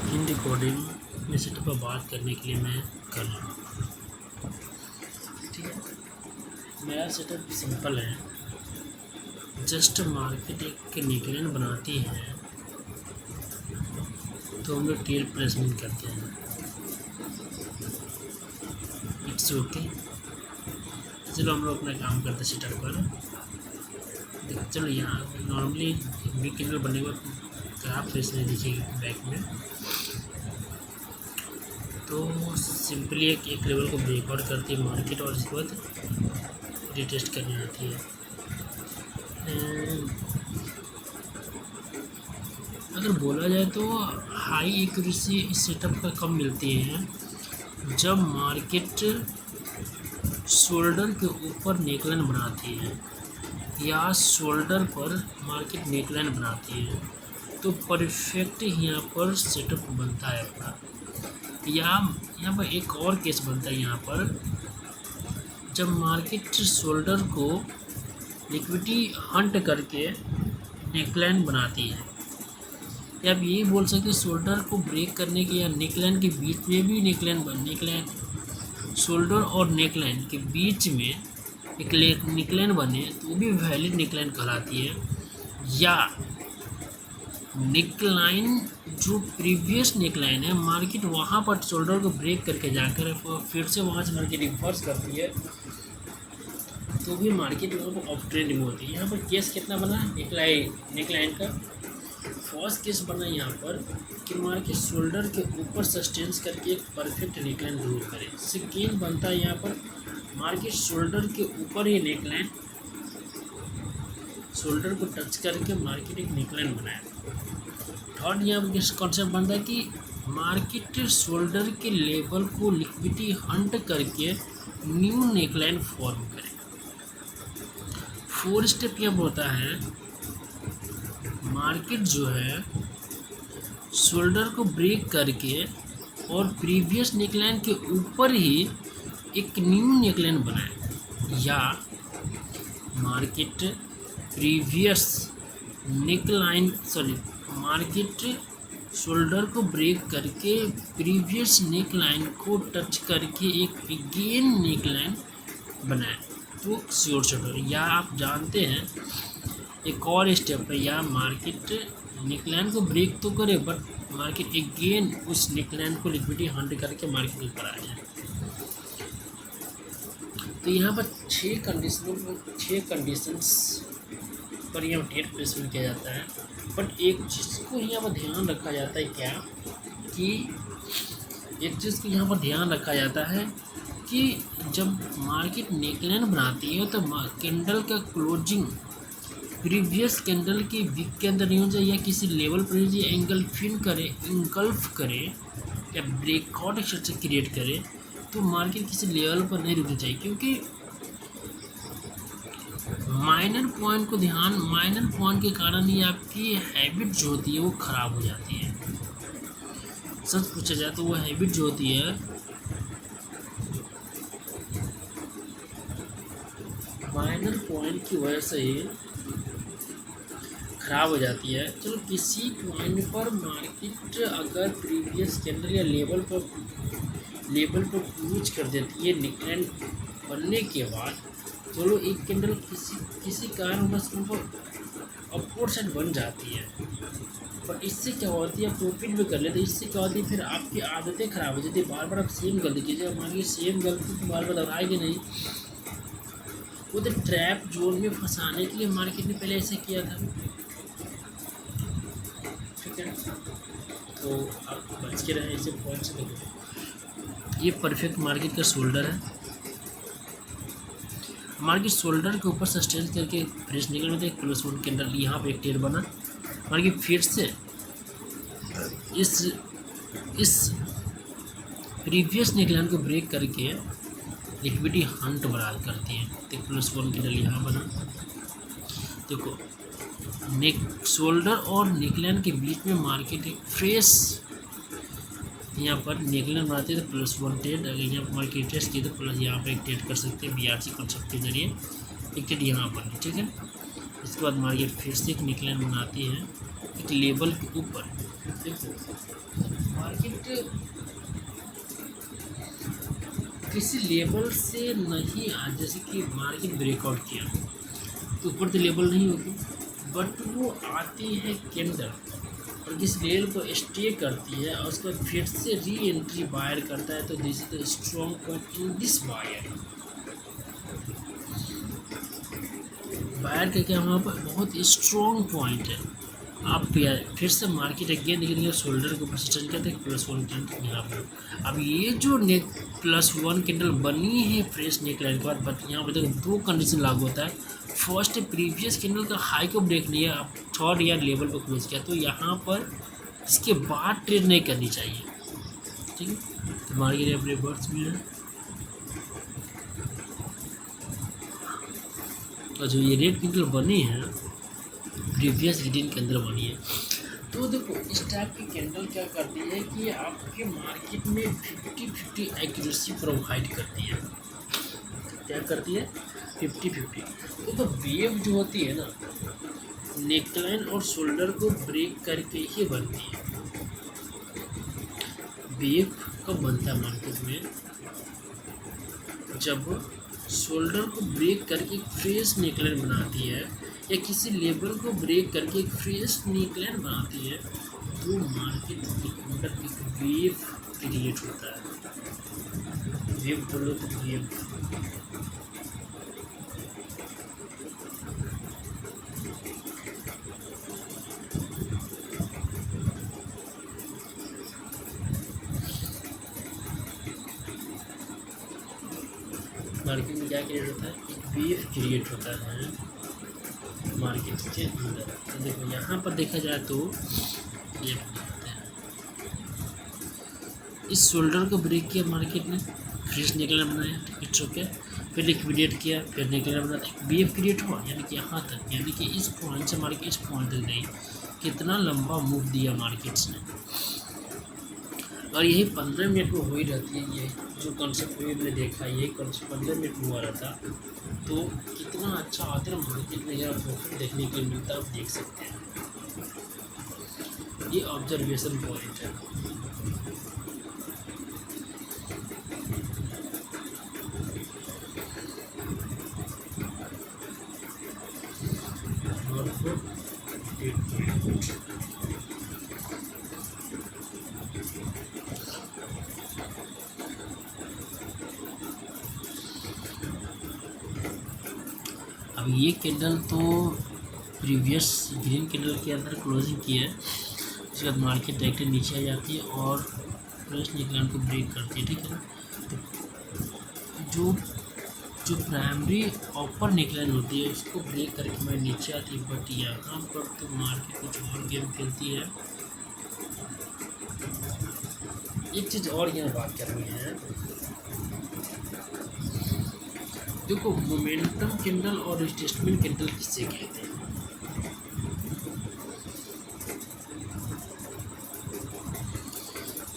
In recording में setup पर बात करने के लिए मैं कर रहा हूँ। ठीक है, मेरा सेटअप सिंपल है। जस्ट मार्केट एक निकलन बनाती है तो हम लोग टेल प्लेसमेंट करते हैं। It's okay. चलो हम लोग अपना काम करते हैं सेटअप पर। चलो यहाँ नॉर्मली बिग कैंडल बनने के बाद आप फेस नहीं दिखेगी बैक में, तो सिंपली एक लेवल को ब्रेकआउट करती है मार्केट और इसके बाद रिटेस्ट करनी आती है। अगर बोला जाए तो हाई एक्यूरेसी इस सेटअप का कब मिलती है, जब मार्केट शोल्डर के ऊपर नेकलाइन बनाती है या शोल्डर पर मार्केट नेकलाइन बनाती है, तो परफेक्ट यहाँ पर सेटअप बनता है अपना। यहाँ पर एक और केस बनता है यहाँ पर, जब मार्केट शोल्डर को लिक्विडिटी हंट करके नेकलाइन बनाती है, या आप ये बोल सकते हैं शोल्डर को ब्रेक करने के या नेकलाइन के बीच में भी नेकलाइन शोल्डर और नेकलाइन के बीच में एक नेकलाइन बने तो वो भी वैलिड नेकलाइन कहलाती है। या नेकलाइन जो प्रीवियस नेकलाइन है मार्केट वहाँ पर शोल्डर को ब्रेक करके जाकर फिर से वहाँ से मार्केट रिवर्स करती है तो भी मार्केट वहाँ पर ऑफ ट्रेंड में होती है। यहाँ पर केस कितना बना नेकलाइन का फर्स्ट केस बना यहाँ पर कि मार्केट शोल्डर के ऊपर सस्टेंस करके एक परफेक्ट नेकलाइन ड्रॉ करे। सेकेंड बनता है यहाँ पर मार्केट शोल्डर के ऊपर ही नेकलाइन शोल्डर को टच करके मार्केट एक नेकलाइन बनाए। थर्ड यहाँ पर कॉन्सेप्ट बनता है कि मार्केट शोल्डर के लेवल को लिक्विडिटी हंट करके न्यू नेकलाइन फॉर्म करे। फोर्थ स्टेप यहाँ होता है मार्केट जो है शोल्डर को ब्रेक करके और प्रीवियस नेकलाइन के ऊपर ही एक न्यू नेकलाइन बनाए, या मार्केट मार्केट शोल्डर को ब्रेक करके प्रीवियस नेकलाइन को टच करके एक अगेन नेकलाइन बनाए तो श्योर शोल्डर। या आप जानते हैं एक और स्टेप है, या मार्केट नेकलाइन को ब्रेक तो करे बट मार्केट अगेन उस नेकलाइन को लिक्विडिटी हंट करके मार्केट ऊपर आ जाए। तो यहाँ पर 6 कंडीशंस पर यहाँ ट्रेड प्लेसमेंट किया जाता है। बट एक चीज़ को यहाँ पर ध्यान रखा जाता है क्या कि कि जब मार्केट नेकलाइन बनाती है तो कैंडल का क्लोजिंग प्रीवियस कैंडल के वीक के अंदर नहीं हो जाए या किसी लेवल पर ही इंगल्फ करे या ब्रेकआउट स्ट्रक्चर क्रिएट करे, तो मार्केट किसी लेवल पर नहीं रुकनी चाहिए। क्योंकि माइनर पॉइंट के कारण ही आपकी हैबिट जो होती है वो ख़राब हो जाती है। सच पूछा जाए तो वो हैबिट जो होती है माइनर पॉइंट की वजह से ही ख़राब हो जाती है। चलो किसी पॉइंट पर मार्केट अगर प्रीवियस कैंडल या लेवल पर क्लोज कर देती है नेकलाइन बनने के बाद, चलो एक कैंडल किसी कारण बस उनको अपवर्ड साइड बन जाती है, पर इससे क्या होती है आप प्रॉफिट भी कर लेते हैं। इससे क्या होती है फिर आपकी आदतें ख़राब हो जाती है। बार बार आप सेम गलती कीजिए, मानिए सेम गलती तो बार बार दोहराएगी नहीं। वो तो ट्रैप जोन में फंसाने के लिए मार्केट ने पहले ऐसे किया था। ठीक है, तो आप बच के रहें ऐसे पॉइंट से। देखो ये परफेक्ट मार्केट का शोल्डर है। मार्केट शोल्डर के ऊपर सस्टेन करके फ्रेश निकल में एक +1 कैंडल यहाँ पे एक टेल बना। मार्केट फिर से इस प्रीवियस नेकलाइन को ब्रेक करके लिक्विडिटी हंट बराबर करती है। तो +1 कैंडल यहाँ बना। देखो शोल्डर और नेकलाइन के बीच में मार्केट एक फ्रेश यहाँ पर नेकलाइन बनाते हैं तो +1 ट्रेड। अगर यहाँ पर मार्केट टेस्ट की तो प्लस यहाँ पर एक ट्रेड कर सकते हैं BRC कॉन्सेप्ट के जरिए एक ट्रेड यहाँ पर। ठीक है, इसके बाद मार्केट फिर से एक नेकलाइन बनाती है एक लेवल के ऊपर। ठीक है, मार्केट किसी लेवल से नहीं आ, जैसे कि मार्केट ब्रेकआउट किया तो ऊपर तो लेवल नहीं होगी, बट वो आती है कैंडल और किस लेवल को स्टे करती है और उसके बाद फिर से री एंट्री बायर करता है, तो this is the strong point in this buyer. Buyer का क्या वहाँ पर बहुत स्ट्रॉन्ग पॉइंट है। आप फिर से मार्केट अगेन देखेंगे शोल्डर के ऊपर स्टैंड करते हैं +1 कैंडल यहाँ पर। अब ये जो नेक +1 कैंडल बनी है फ्रेश नेक लाइन के बाद, बट यहाँ पर देखो दो कंडीशन लागू होता है। फर्स्ट प्रीवियस कैंडल का हाई को ब्रेक नहीं है, आप थर्ड या लेवल पर क्लोज किया, तो यहाँ पर इसके बाद ट्रेड नहीं करनी चाहिए। ठीक है, तो मार्केट अपने बर्ड्स में है। और जो ये रेड कैंडल बनी है प्रीवियस रीडिंग के अंदर बनी है, तो देखो इस टाइप की कैंडल क्या करती है कि आपके मार्केट में 50-50 एक्यूरेसी प्रोवाइड करती है। क्या करती है? 50-50। तो वेव जो होती है ना, नेकलाइन और शोल्डर को ब्रेक करके ही बनती है। वेव कब बनता है मार्केट में? जब शोल्डर को ब्रेक करके एक फ्रेश नेकलाइन बनाती है या किसी लेवल को ब्रेक करके एक फ्रेश नेकलाइन बनाती है, तो मार्केट के अंदर एक वेव क्रिएट होता है। वेव बोलो तो वेव। मार्केट में क्या क्रिएट होता है? एक वेव क्रिएट होता है मार्केट के अंदर। तो देखो यहाँ पर देखा जाए तो ये बनाते हैं, इस शोल्डर को ब्रेक किया मार्केट ने, फ्रेश निकलना बनाया, इट्स ओके, फिर लिक्विडेट किया, फिर निकलना बनाया, एक वेव क्रिएट हुआ। यानी कि यहाँ तक, यानी कि इस पॉइंट से मार्केट इस पॉइंट तक गई, कितना लंबा मूव दिया मार्केट्स ने। और यही 15 मिनट में हो ही रहती है। ये जो कॉन्सेप्ट मैंने देखा, यही कॉन्सेप्ट 15 मिनट में हुआ रहता, तो कितना अच्छा आता है मार्केट में यह प्रॉफिट देखने के लिए मिलता है। आप देख सकते हैं, ये ऑब्जर्वेशन पॉइंट है। अब ये कैंडल तो प्रीवियस ग्रीन कैंडल के अंदर क्लोजिंग की है, उसके बाद मार्केट डायरेक्टली नीचे आ जाती है और फ्रेश निकलन को ब्रेक करती है। ठीक है ना, तो जो प्राइमरी अपर निकलन होती है उसको ब्रेक करके मैं नीचे आती है, बट यहाँ पर तो मार्केट कुछ और गेम खेलती है। एक चीज़ और यहाँ बात करनी है, देखो मोमेंटम कैंडल और रिट्रेसमेंट कैंडल किससे कहते हैं?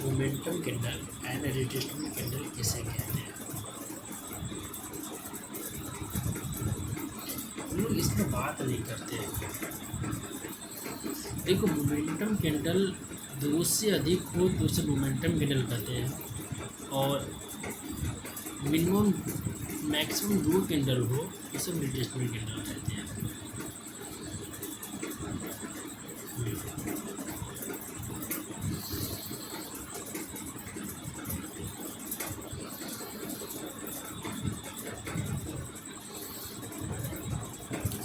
Momentum candle and retracement candle किसे कहते हैं? हम लोग इसमें बात नहीं करते। देखो मोमेंटम कैंडल दो से अधिक हो तो उसे मोमेंटम कैंडल कहते हैं, और मिनिमम मैक्सिमम 2 कैंडल हो उसे रिट्रेसमेंट कैंडल कहते हैं।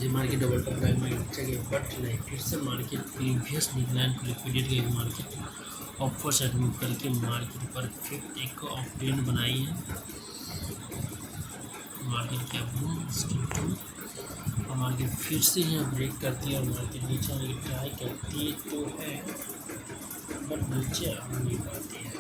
ये मार्केट डबल टॉप लाइन में चाहिए, बट नहीं, फिर से मार्केट प्रीवियस निकलाइन को लिक्विडेट गई, मार्केट अपर साइड मूव करके मार्केट परफेक्ट एक ऑफ ट्रेंड बनाई है। मार्केट क्या और मार्केट फिर से यहाँ ब्रेक करती है और मार्केट नीचे आने की ट्राई करती तो है, बट नीचे आ नहीं पाती है।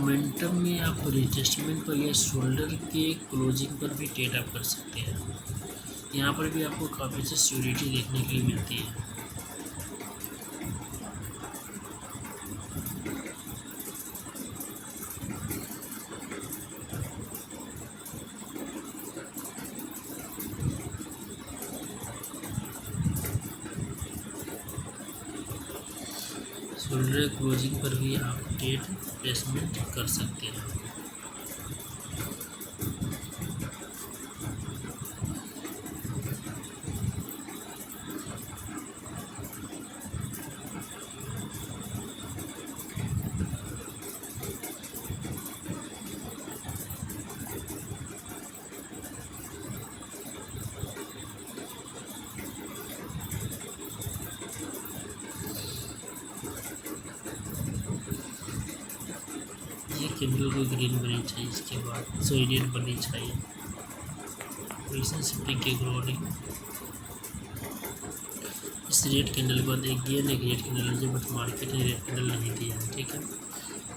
मोमेंटम में आप रिटेस्टमेंट पर या शोल्डर के क्लोजिंग पर भी ट्रेड आप कर सकते हैं। यहाँ पर भी आपको काफ़ी अच्छी सिक्योरिटी देखने के लिए मिलती है। शोल्डर क्लोजिंग पर भी आप ट्रेड प्लेसमेंट कर सकते हैं। ये कैंडल को ग्रीन बननी चाहिए, इसके बाद सॉरी रेड बननी चाहिए। पोजीशन शिफ्टिंग के अकॉर्डिंग इस रेड कैंडल के बाद एक रेड कैंडल है, बट मार्केट ने रेड कैंडल नहीं दिया है। ठीक है,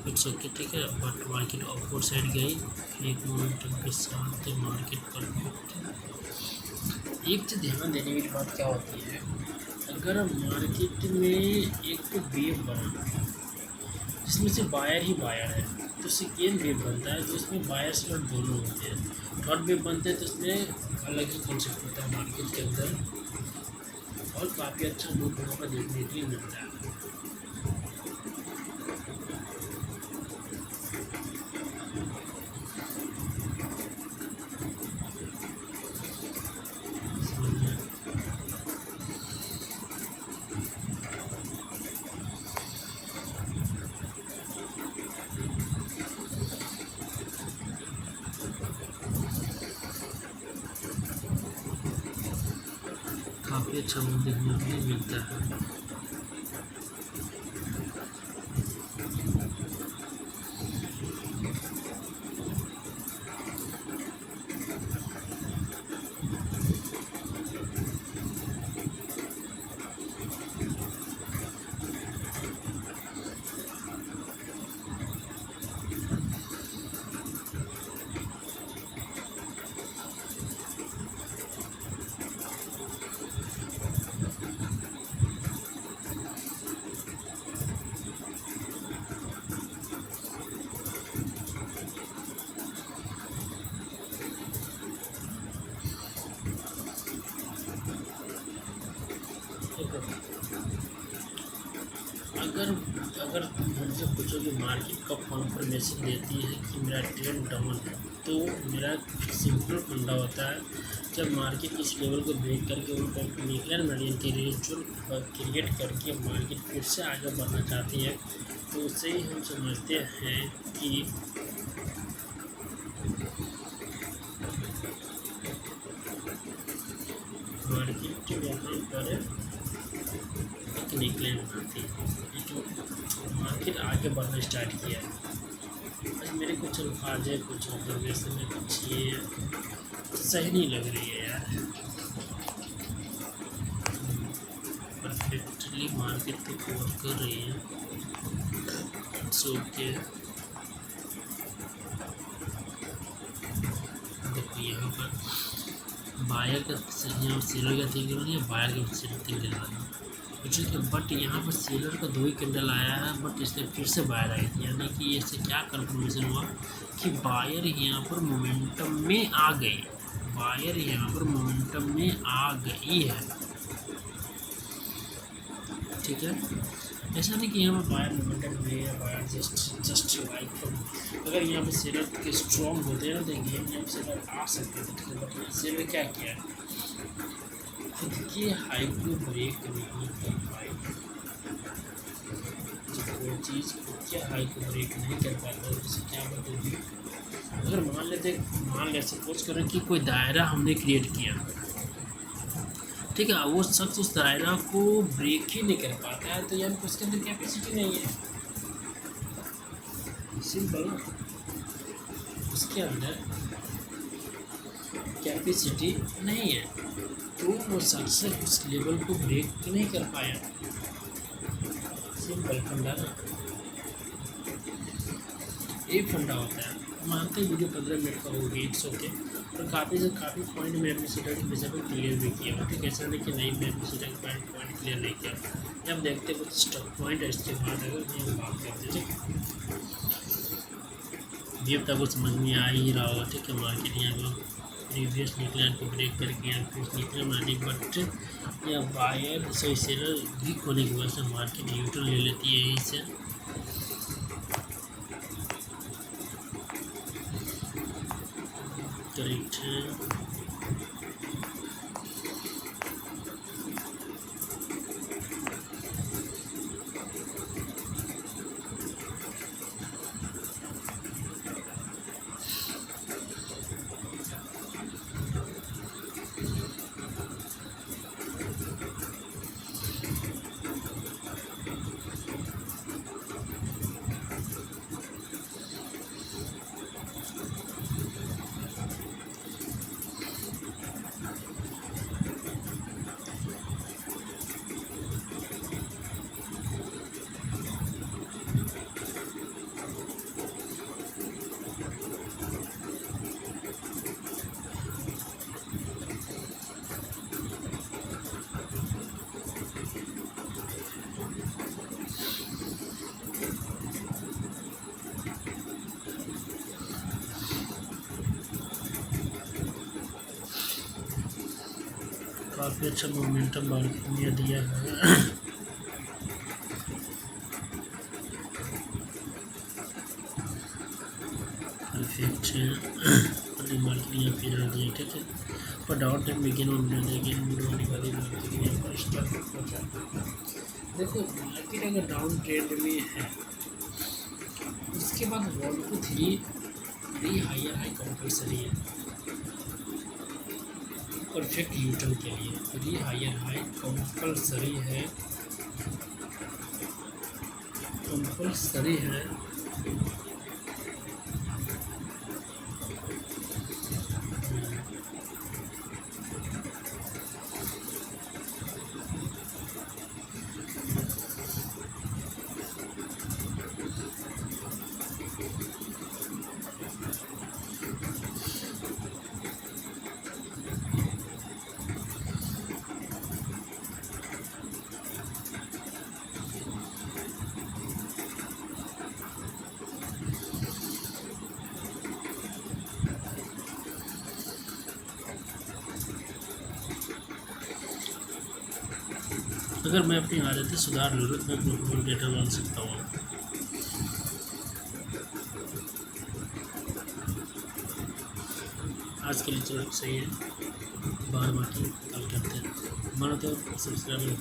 इट्स ओके। ठीक है, बट मार्केट अपर साइड गई एक मोमेंटम के साथ मार्केट परफेक्ट। एक तो ध्यान देने की बात क्या होती है, अगर मार्केट में एक वेव बना जिसमें से बायर ही बायर है तो सेकेंड वेव बनता है, तो इसमें बायर सेलर दोनों होते हैं। थर्ड वेव बनते हैं तो इसमें अलग ही कॉन्सेप्ट होता है मार्केट के अंदर, और काफ़ी अच्छा मूव वहाँ पर देखने के लिए मिलता है। काफ़ी अच्छा मूव देखने के लिए मिलता है। अगर तुम हमसे पूछो कि मार्केट कब कन्फर्मेशन देती है कि मेरा ट्रेंड डाउन है, तो मेरा सिंपल फंडा होता है, जब मार्केट इस लेवल को ब्रेक करके ऊपर निकलन मीडियन के रेंज क्रिएट करके मार्केट फिर से आगे बढ़ना चाहती है, तो उससे ही हम समझते हैं कि मार्केट यहाँ पर एक निकले बनाती है, मार्केट आगे बढ़ना स्टार्ट किया है। आज मेरे कुछ अल्फाज है, कुछ ऑब्जर्वेशन में कुछ ये सही नहीं लग रही है यार। परफेक्टली मार्केट तो कवर कर रही है, सो के देखो यहाँ पर बायर का यहाँ सेलर का 3 कैंडल या बायर का 3 कैंडल आया, बट यहाँ पर सेलर का 2 ही कैंडल आया है, बट इसने फिर से बायर आई थी, यानी कि इससे क्या कंफर्मेशन हुआ कि बायर यहाँ पर मोमेंटम में आ गई, बायर यहाँ पर मोमेंटम में आ गई है। ठीक है, ऐसा नहीं कि यहाँ पर बायर मोमेंटम में या बायर जस्ट लाइक अगर यहाँ पर सेलर के स्ट्रॉन्ग होते हैं ना तो गेम यहाँ पर सेलर आ सकते थे। ठीक है, बट सेलर क्या किया, खुद की हाई को ब्रेक नहीं कर पाई। जब कोई चीज़ खुद के हाई को ब्रेक नहीं कर पाता तो उसे क्या बदलेगी। अगर मान ले सपोज करें कि कोई दायरा हमने क्रिएट किया, ठीक है, वो शख्स उस दायरा को ब्रेक ही नहीं कर पाता है, तो यानी कि उसके अंदर कैपेसिटी नहीं है, सिंपल। उसके अंदर कैपेसिटी नहीं है, तो वो शख्स उस लेवल को ब्रेक नहीं कर पाया। सिंपल फंडा ना। यही फंडा होता है। मानते हैं वीडियो 15 मिनट का होगी, इट्स ओके, पर काफ़ी पॉइंट में अपने सीटर की वजह पर क्लियर भी किया हो। ठीक है, ऐसा नहीं कि नहीं मैं अपने सीटर का पॉइंट क्लियर नहीं किया। जब देखते कुछ स्टॉक पॉइंट है इसके बाद अगर नहीं बात करते। ठीक है, ये तक कुछ समझ में आ ही रहा होगा। ठीक है, मार्केट यहाँ पर प्रीवियस निकलाइन को ब्रेक करके यहाँ फिर निकला मानी, बट या बायर सही सेलर वीक होने की वजह से मार्केट न्यूट्रल ले लेती है यहीं से। करेक्ट है, काफ़ी अच्छा मोमेंटम मार्केट में दिया है। परफेक्ट है, मार्केट यहाँ पे डाल दिया। ठीक है, पर डाउट टाइम बिगिन होने वाली मार्केट यहाँ पर स्टॉक हो जाता है। देखो मार्केट अगर डाउन ट्रेंड में है उसके बाद वॉल को थ्री हायर हाई कंपल्सरी है परफेक्ट यूटर्न के लिए। थ्री हायर हाई कंपल्सरी है, कंपल्सरी है। अगर मैं अपनी आदतें सुधार लूँ तो मैं ग्लोबल डेटा बन सकता हूँ। आज के लिए चलो सही है, बार बाकी कल करते हैं। हमारा तो सब्सक्राइबर